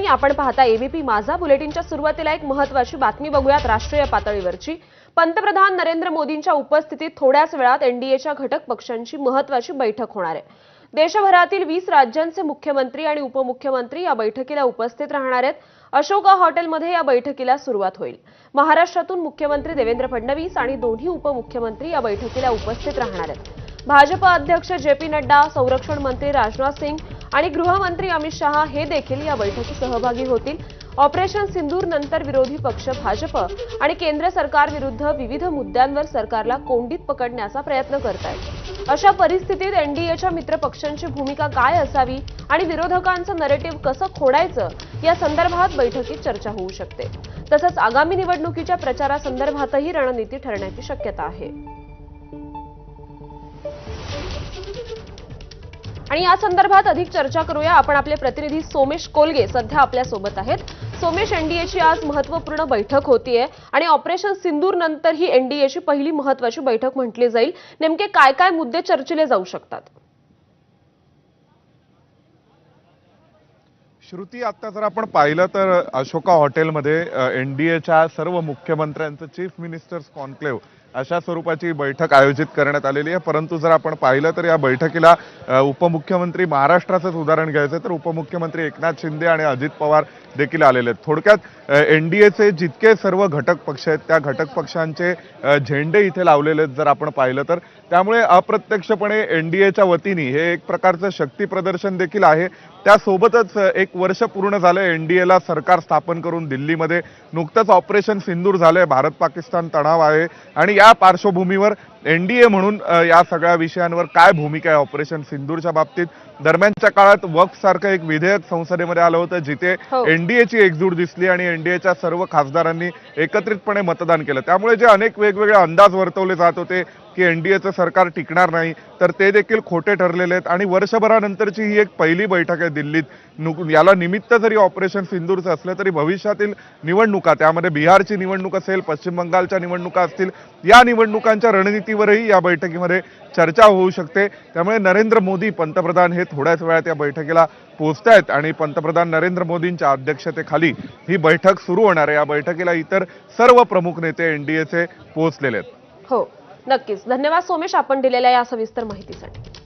आपण पाहता एबीपी माझा. बुलेटिनच्या सुरुवातीला एक महत्त्वाची बातमी बघूयात राष्ट्रीय पातळीवरची. पंतप्रधान नरेंद्र मोदींच्या उपस्थितीत थोड्याच वेळात एनडीएच्या घटक पक्षांची महत्त्वाची बैठक होणार आहे. देशभरातील 20 राज्यांचे मुख्यमंत्री आणि उपमुख्यमंत्री या बैठकीला उपस्थित राहणार आहेत. अशोका हॉटेलमध्ये या बैठकीला सुरुवात होईल. महाराष्ट्रातून मुख्यमंत्री देवेंद्र फडणवीस आणि दोन्ही उपमुख्यमंत्री या बैठकीला उपस्थित राहणार आहेत. भाजपा अध्यक्ष जे.पी. नड्डा, संरक्षण मंत्री राजनाथ सिंग आणि गृहमंत्री अमित शहा हे देखील या बैठकीत सहभागी होतील. ऑपरेशन सिंदूर नंतर विरोधी पक्ष भाजप आणि केंद्र सरकार विरुद्ध विविध मुद्द्यांवर सरकारला कोंडीत पकडण्याचा प्रयत्न करतायत. अशा परिस्थितीत एनडीएच्या मित्रपक्षांची भूमिका काय असावी आणि विरोधकांचं नरेटिव्ह कसं खोडायचं या संदर्भात बैठकीत चर्चा होऊ शकते. तसंच आगामी निवडणुकीच्या प्रचारासंदर्भातही रणनीती ठरण्याची शक्यता आहे. आणि या संदर्भात अधिक चर्चा करूया. आपण आपले प्रतिनिधी सोमेश कोलगे सध्या आपल्या सोबत आहेत. सोमेश, एनडीएची आज महत्त्वपूर्ण बैठक होतीये आणि ऑपरेशन सिंदूर नंतर ही एनडीएची पहिली महत्त्वाची बैठक म्हटली जाईल. नेमके काय काय मुद्दे चर्चिले जाऊ शकतात? श्रुती, आता जर आपण पाहिलं तर अशोका हॉटेलमध्ये एनडीएच्या सर्व मुख्यमंत्र्यांचं चीफ मिनिस्टर्स कॉन्क्लेव्ह अशा स्वरूपाची बैठक आयोजित करण्यात आलेली आहे. परंतु जर आपण पाहिलं तर या बैठकीला उपमुख्यमंत्री, महाराष्ट्राचंच उदाहरण घ्यायचं तर उपमुख्यमंत्री एकनाथ शिंदे आणि अजित पवार देखील आलेले आहेत. थोडक्यात एनडीएचे जितके सर्व घटक पक्ष आहेत त्या घटक पक्षांचे झेंडे इथे लावलेले आहेत जर आपण पाहिलं तर. त्यामुळे अप्रत्यक्षपणे एनडीएच्या वतीने हे एक प्रकारचं शक्ती प्रदर्शन देखील आहे. त्यासोबतच 1 वर्ष पूर्ण झालं एनडीएला सरकार स्थापन करून दिल्लीमध्ये. नुकतंच ऑपरेशन सिंदूर झालंय, भारत पाकिस्तान तणाव आहे आणि या पार्श्वभूमीवर एनडीए म्हणून या सगळ्या विषयांवर काय भूमिका आहे ऑपरेशन सिंदूरच्या बाबतीत. दरम्यानच्या काळात वक्फ सारखं एक विधेयक संसदेमध्ये आलं होतं जिथे एनडीएची एकजूट दिसली आणि एनडीएच्या सर्व खासदारांनी एकत्रितपणे मतदान केलं. त्यामुळे जे अनेक वेगवेगळे अंदाज वर्तवले जात होते की एनडीएचं सरकार टिकणार नाही, तर ते देखील खोटे ठरलेले आहेत. आणि वर्षभरानंतरची ही एक पहिली बैठक आहे दिल्लीत. याला निमित्त जरी ऑपरेशन सिंदूरचं असलं तरी भविष्यातील निवडणुका, त्यामध्ये बिहारची निवडणूक असेल, पश्चिम बंगालच्या निवडणुका असतील, या निवडणुकांच्या रणनीतीवरही या बैठकीमध्ये चर्चा होऊ शकते. त्यामुळे नरेंद्र मोदी पंतप्रधान हे थोड्याच वेळात या बैठकीला पोहोचतायत आणि पंतप्रधान नरेंद्र मोदींच्या अध्यक्षतेखाली ही बैठक सुरू होणार आहे. या बैठकीला इतर सर्व प्रमुख नेते एनडीएचे पोहोचलेले आहेत. हो, नक्कीच. धन्यवाद सोमेश, आपण दिलेल्या या सविस्तर माहितीसाठी.